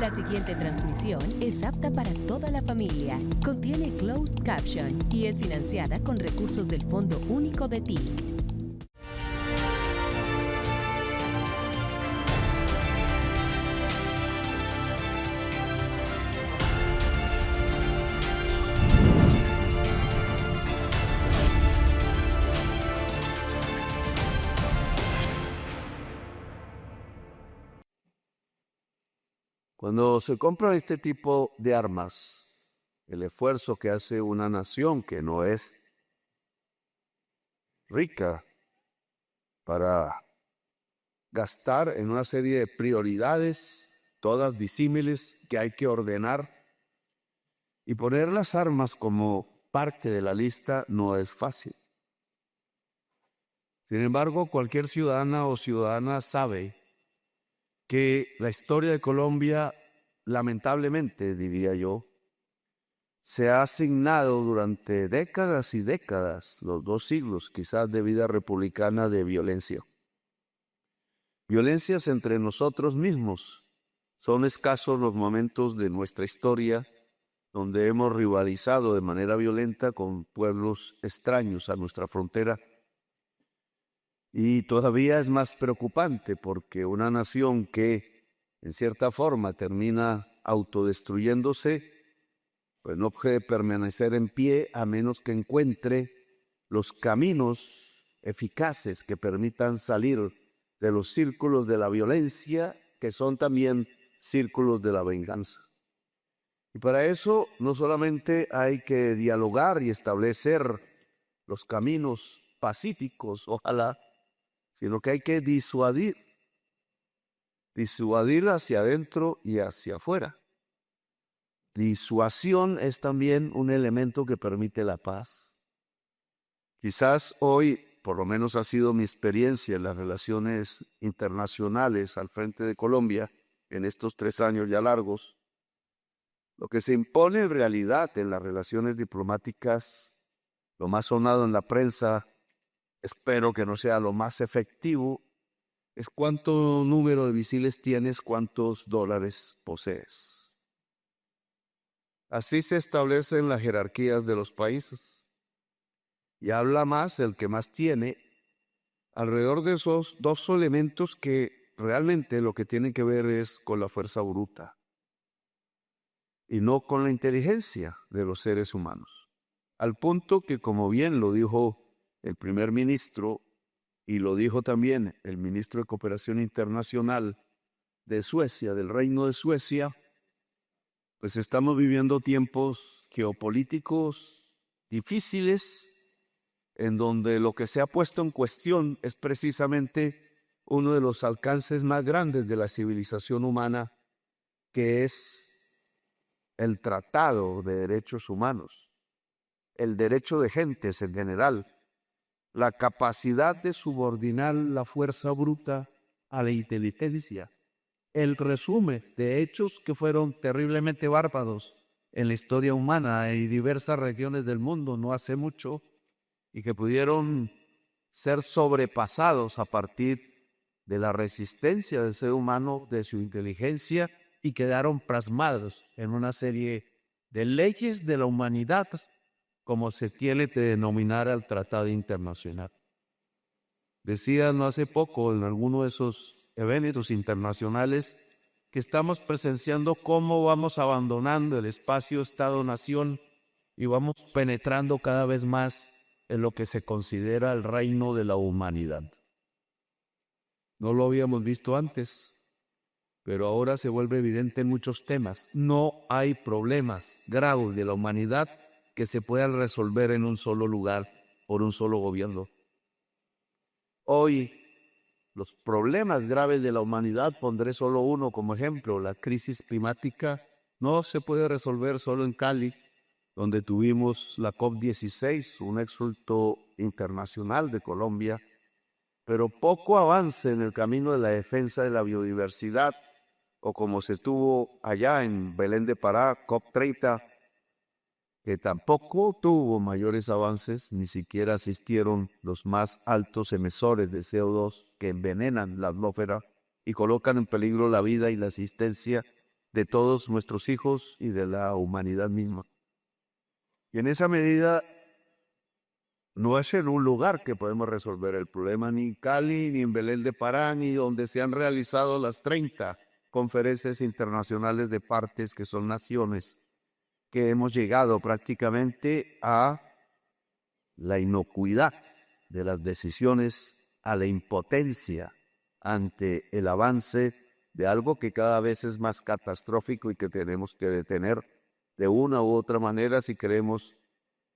La siguiente transmisión es apta para toda la familia. Contiene closed caption y es financiada con recursos del Fondo Único de TIC. Cuando se compra este tipo de armas, el esfuerzo que hace una nación que no es rica para gastar en una serie de prioridades, todas disímiles, que hay que ordenar, y poner las armas como parte de la lista no es fácil. Sin embargo, cualquier ciudadana o ciudadana sabe que la historia de Colombia, lamentablemente, diría yo, se ha asignado durante décadas y décadas, los 2 siglos quizás de vida republicana, de violencia. Violencias entre nosotros mismos. Son escasos los momentos de nuestra historia donde hemos rivalizado de manera violenta con pueblos extraños a nuestra frontera. Y todavía es más preocupante porque una nación que en cierta forma termina autodestruyéndose, pues no puede permanecer en pie a menos que encuentre los caminos eficaces que permitan salir de los círculos de la violencia, que son también círculos de la venganza. Y para eso no solamente hay que dialogar y establecer los caminos pacíficos, ojalá, sino que hay que disuadir hacia adentro y hacia afuera. Disuasión es también un elemento que permite la paz. Quizás hoy, por lo menos ha sido mi experiencia en las relaciones internacionales al frente de Colombia, en estos 3 años ya largos, lo que se impone en realidad en las relaciones diplomáticas, lo más sonado en la prensa, espero que no sea lo más efectivo, es cuánto número de misiles tienes, cuántos dólares posees. Así se establecen las jerarquías de los países. Y habla más el que más tiene alrededor de esos 2 elementos que realmente lo que tienen que ver es con la fuerza bruta y no con la inteligencia de los seres humanos. Al punto que, como bien lo dijo el primer ministro y lo dijo también el ministro de Cooperación Internacional de Suecia, del Reino de Suecia, pues estamos viviendo tiempos geopolíticos difíciles en donde lo que se ha puesto en cuestión es precisamente uno de los alcances más grandes de la civilización humana, que es el Tratado de Derechos Humanos, el derecho de gentes en general, la capacidad de subordinar la fuerza bruta a la inteligencia, el resumen de hechos que fueron terriblemente bárbaros en la historia humana y diversas regiones del mundo no hace mucho, y que pudieron ser sobrepasados a partir de la resistencia del ser humano, de su inteligencia, y quedaron plasmados en una serie de leyes de la humanidad, como se tiene que denominar al Tratado Internacional. Decía no hace poco en alguno de esos eventos internacionales que estamos presenciando cómo vamos abandonando el espacio Estado-Nación y vamos penetrando cada vez más en lo que se considera el reino de la humanidad. No lo habíamos visto antes, pero ahora se vuelve evidente en muchos temas. No hay problemas graves de la humanidad que se puedan resolver en un solo lugar por un solo gobierno. Hoy, los problemas graves de la humanidad, pondré solo uno como ejemplo, la crisis climática, no se puede resolver solo en Cali, donde tuvimos la COP16, un éxito internacional de Colombia, pero poco avance en el camino de la defensa de la biodiversidad, o como se tuvo allá en Belén de Pará, COP30, que tampoco tuvo mayores avances, ni siquiera asistieron los más altos emisores de CO2 que envenenan la atmósfera y colocan en peligro la vida y la existencia de todos nuestros hijos y de la humanidad misma. Y en esa medida, no es en un lugar que podemos resolver el problema, ni en Cali, ni en Belén de Pará, ni donde se han realizado las 30 conferencias internacionales de partes que son naciones, que hemos llegado prácticamente a la inocuidad de las decisiones, a la impotencia ante el avance de algo que cada vez es más catastrófico y que tenemos que detener de una u otra manera si queremos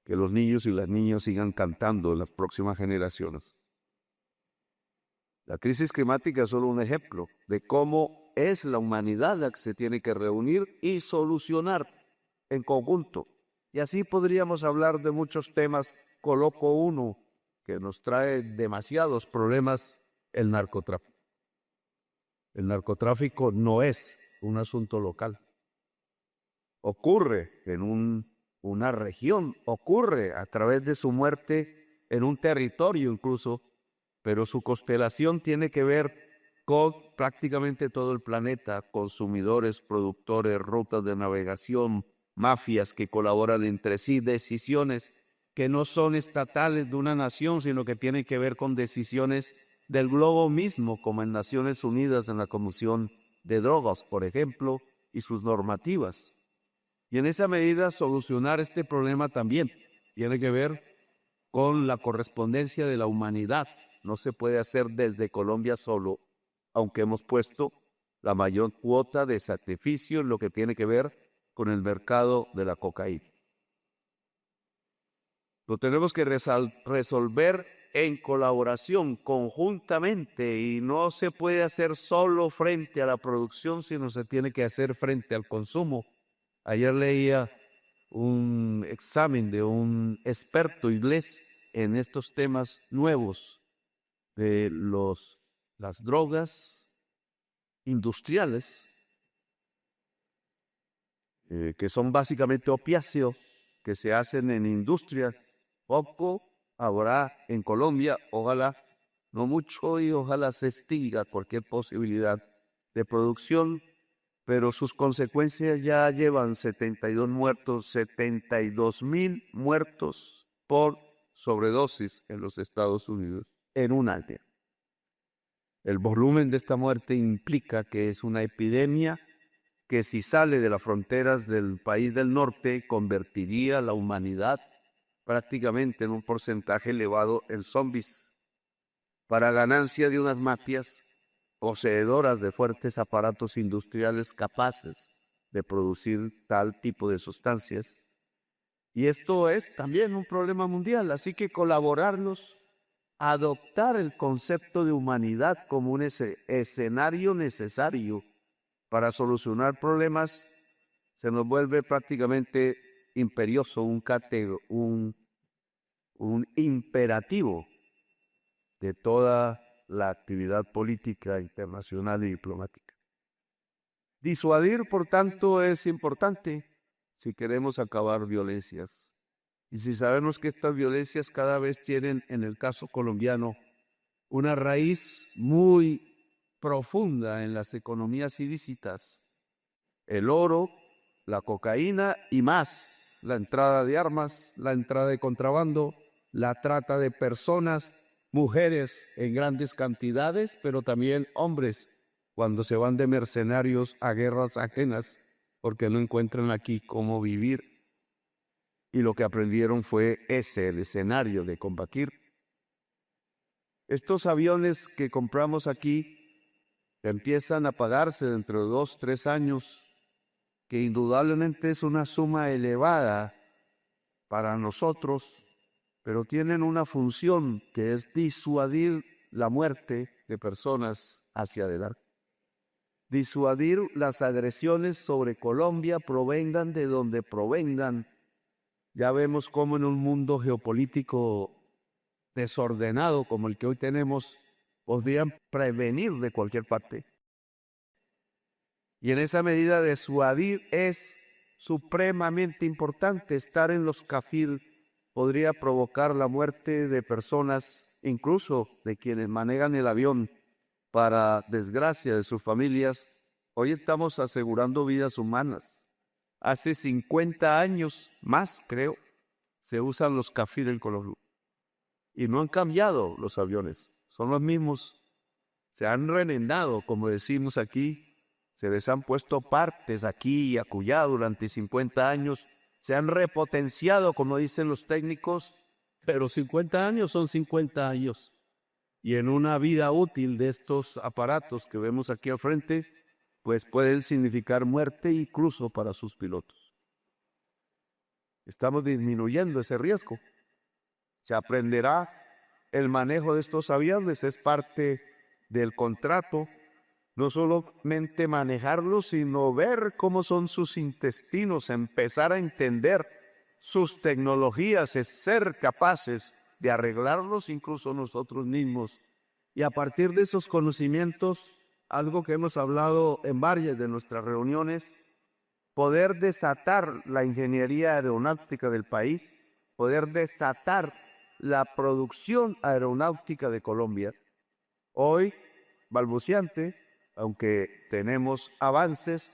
que los niños y las niñas sigan cantando en las próximas generaciones. La crisis climática es solo un ejemplo de cómo es la humanidad la que se tiene que reunir y solucionar en conjunto. Y así podríamos hablar de muchos temas. Coloco uno que nos trae demasiados problemas: el narcotráfico. El narcotráfico no es un asunto local. Ocurre en una región, ocurre a través de su muerte en un territorio incluso, pero su constelación tiene que ver con prácticamente todo el planeta: consumidores, productores, rutas de navegación, mafias que colaboran entre sí, decisiones que no son estatales de una nación, sino que tienen que ver con decisiones del globo mismo, como en Naciones Unidas en la Comisión de Drogas, por ejemplo, y sus normativas. Y en esa medida solucionar este problema también tiene que ver con la correspondencia de la humanidad. No se puede hacer desde Colombia solo, aunque hemos puesto la mayor cuota de sacrificio en lo que tiene que ver con el mercado de la cocaína. Lo tenemos que resolver en colaboración, conjuntamente, y no se puede hacer solo frente a la producción, sino se tiene que hacer frente al consumo. Ayer leía un examen de un experto inglés en estos temas nuevos de las drogas industriales, que son básicamente opiáceos, que se hacen en industria. Poco habrá en Colombia, ojalá no mucho, y ojalá se extinga cualquier posibilidad de producción, pero sus consecuencias ya llevan 72 muertos, 72,000 muertos por sobredosis en los Estados Unidos en un año. El volumen de esta muerte implica que es una epidemia que, si sale de las fronteras del país del norte, convertiría a la humanidad prácticamente en un porcentaje elevado en zombies, para ganancia de unas mafias poseedoras de fuertes aparatos industriales capaces de producir tal tipo de sustancias. Y esto es también un problema mundial, así que colaborarnos, adoptar el concepto de humanidad como un escenario necesario para solucionar problemas, se nos vuelve prácticamente imperioso, un imperativo de toda la actividad política internacional y diplomática. Disuadir, por tanto, es importante si queremos acabar violencias. Y si sabemos que estas violencias cada vez tienen, en el caso colombiano, una raíz muy profunda en las economías ilícitas: el oro, la cocaína y más, la entrada de armas, la entrada de contrabando, la trata de personas, mujeres en grandes cantidades, pero también hombres cuando se van de mercenarios a guerras ajenas porque no encuentran aquí cómo vivir. Y lo que aprendieron fue el escenario de combatir. Estos aviones que compramos aquí empiezan a pagarse dentro de 2, 3 años, que indudablemente es una suma elevada para nosotros, pero tienen una función que es disuadir la muerte de personas hacia adelante. Disuadir las agresiones sobre Colombia, provengan de donde provengan. Ya vemos cómo en un mundo geopolítico desordenado como el que hoy tenemos, podrían prevenir de cualquier parte. Y en esa medida disuadir es supremamente importante. Estar en los CAFID podría provocar la muerte de personas, incluso de quienes manejan el avión, para desgracia de sus familias, Hoy estamos asegurando vidas humanas. Hace 50 años más, creo, se usan los Kafir en Colombia. Y no han cambiado los aviones, son los mismos. Se han remendado, como decimos aquí, se les han puesto partes aquí y acullá durante 50 años, se han repotenciado, como dicen los técnicos, pero 50 años son 50 años. Y en una vida útil de estos aparatos que vemos aquí al frente, pues pueden significar muerte incluso para sus pilotos. Estamos disminuyendo ese riesgo. Se aprenderá el manejo de estos aviones, es parte del contrato, no solamente manejarlos, sino ver cómo son sus intestinos, empezar a entender sus tecnologías, es ser capaces de arreglarlos incluso nosotros mismos. Y a partir de esos conocimientos, algo que hemos hablado en varias de nuestras reuniones, poder desatar la ingeniería aeronáutica del país, poder desatar la producción aeronáutica de Colombia. Hoy, balbuciante, aunque tenemos avances,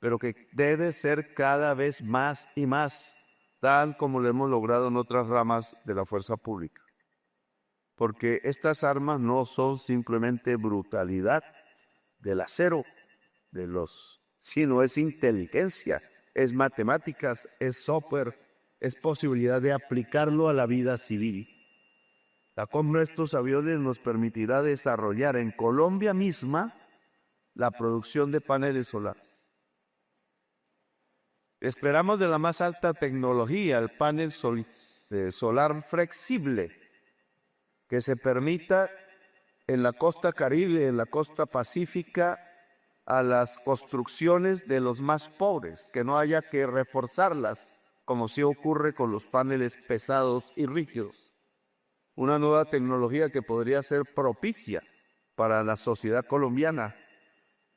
pero que debe ser cada vez más y más, tal como lo hemos logrado en otras ramas de la fuerza pública. Porque estas armas no son simplemente brutalidad del acero, sino es inteligencia, es matemáticas, es software, es posibilidad de aplicarlo a la vida civil. La compra de estos aviones nos permitirá desarrollar en Colombia misma la producción de paneles solares. Esperamos de la más alta tecnología el panel solar flexible, que se permita en la costa Caribe, en la costa Pacífica, a las construcciones de los más pobres, que no haya que reforzarlas, como sí ocurre con los paneles pesados y rígidos. Una nueva tecnología que podría ser propicia para la sociedad colombiana.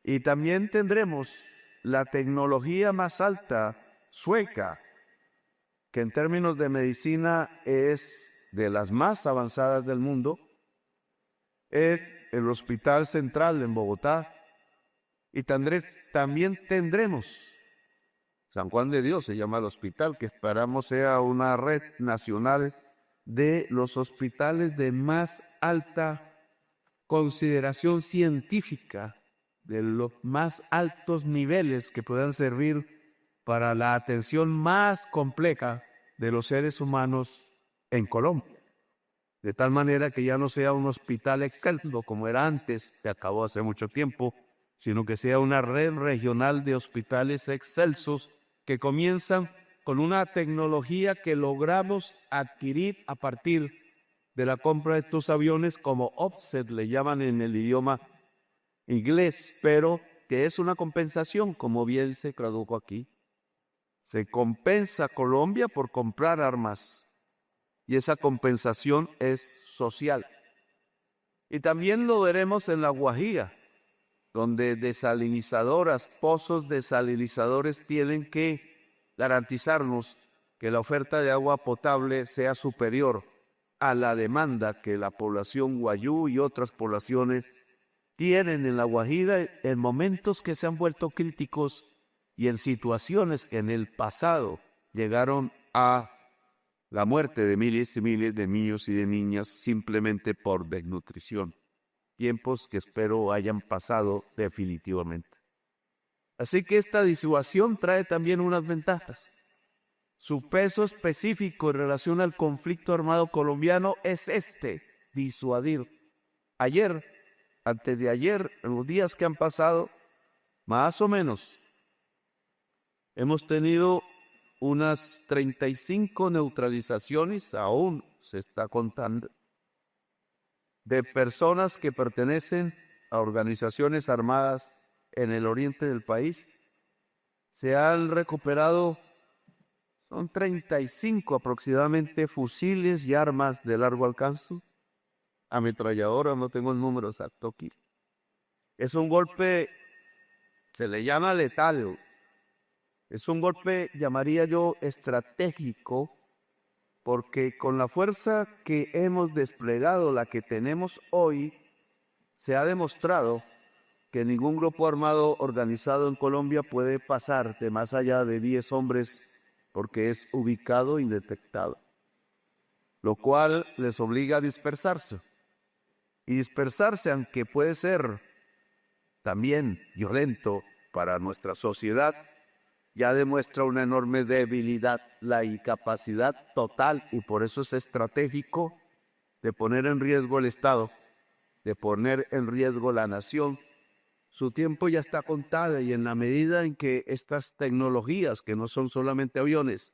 Y también tendremos la tecnología más alta sueca, que en términos de medicina es de las más avanzadas del mundo, en el Hospital Central en Bogotá. Y también tendremos, San Juan de Dios se llama el hospital, que esperamos sea una red nacional de los hospitales de más alta consideración científica, de los más altos niveles que puedan servir para la atención más compleja de los seres humanos en Colombia. De tal manera que ya no sea un hospital excelso como era antes, que acabó hace mucho tiempo, sino que sea una red regional de hospitales excelsos que comienzan con una tecnología que logramos adquirir a partir de la compra de estos aviones, como offset le llaman en el idioma inglés, pero que es una compensación, como bien se tradujo aquí. Se compensa a Colombia por comprar armas y esa compensación es social. Y también lo veremos en La Guajira, donde desalinizadoras, pozos desalinizadores tienen que garantizarnos que la oferta de agua potable sea superior a la demanda que la población guayú y otras poblaciones tienen en La Guajira en momentos que se han vuelto críticos y en situaciones que en el pasado llegaron a la muerte de miles y miles de niños y de niñas simplemente por desnutrición. Tiempos que espero hayan pasado definitivamente. Así que esta disuasión trae también unas ventajas. Su peso específico en relación al conflicto armado colombiano es disuadir. Ayer, antes de ayer, en los días que han pasado, más o menos, hemos tenido unas 35 neutralizaciones, aún se está contando, de personas que pertenecen a organizaciones armadas en el oriente del país. Se han recuperado, son 35 aproximadamente, fusiles y armas de largo alcance, ametralladoras, no tengo el número exacto aquí. Es un golpe, se le llama letal, es un golpe, llamaría yo, estratégico, porque con la fuerza que hemos desplegado, la que tenemos hoy, se ha demostrado que ningún grupo armado organizado en Colombia puede pasar de más allá de 10 hombres porque es ubicado e indetectado, lo cual les obliga a dispersarse. Y dispersarse, aunque puede ser también violento para nuestra sociedad, ya demuestra una enorme debilidad, la incapacidad total, y por eso es estratégico de poner en riesgo el Estado, de poner en riesgo la nación. Su tiempo ya está contado, y en la medida en que estas tecnologías, que no son solamente aviones,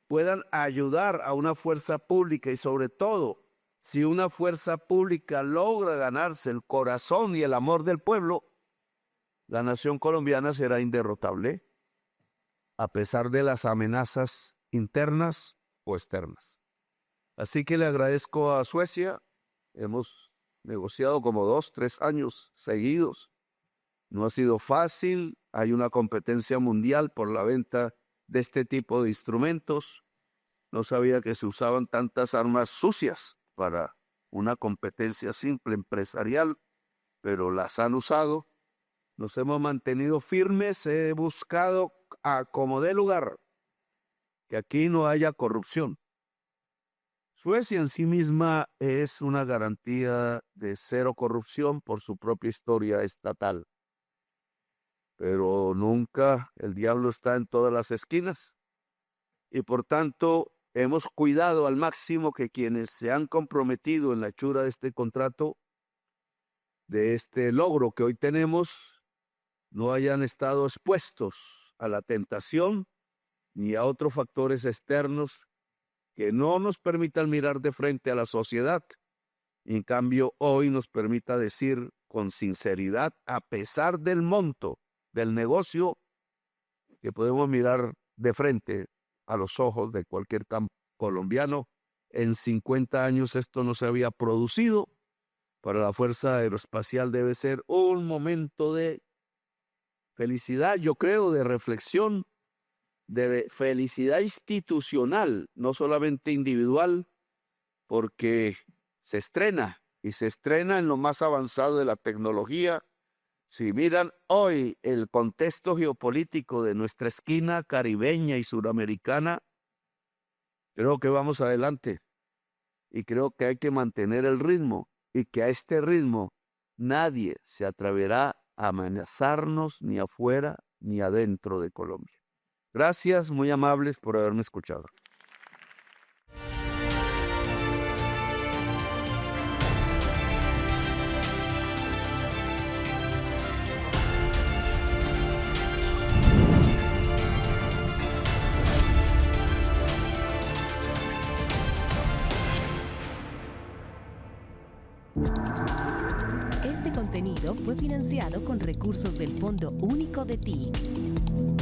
puedan ayudar a una fuerza pública, y sobre todo, si una fuerza pública logra ganarse el corazón y el amor del pueblo, la nación colombiana será inderrotable, a pesar de las amenazas internas o externas. Así que le agradezco a Suecia. Hemos negociado como 2, 3 años seguidos. No ha sido fácil. Hay una competencia mundial por la venta de este tipo de instrumentos. No sabía que se usaban tantas armas sucias para una competencia simple empresarial, pero las han usado. Nos hemos mantenido firmes. He buscado a como dé lugar que aquí no haya corrupción. Suecia en sí misma es una garantía de cero corrupción por su propia historia estatal. Pero nunca el diablo está en todas las esquinas. Y por tanto, hemos cuidado al máximo que quienes se han comprometido en la hechura de este contrato, de este logro que hoy tenemos, no hayan estado expuestos a la tentación ni a otros factores externos que no nos permitan mirar de frente a la sociedad. Y en cambio, hoy nos permita decir con sinceridad, a pesar del monto del negocio, que podemos mirar de frente a los ojos de cualquier colombiano. En 50 años esto no se había producido. Para la Fuerza Aeroespacial debe ser un momento de felicidad, yo creo, de reflexión, de felicidad institucional, no solamente individual, porque se estrena, y se estrena en lo más avanzado de la tecnología. Si miran hoy el contexto geopolítico de nuestra esquina caribeña y suramericana, creo que vamos adelante, y creo que hay que mantener el ritmo, y que a este ritmo nadie se atreverá a amenazarnos ni afuera ni adentro de Colombia. Gracias, muy amables por haberme escuchado. Este contenido fue financiado con recursos del Fondo Único de TIC.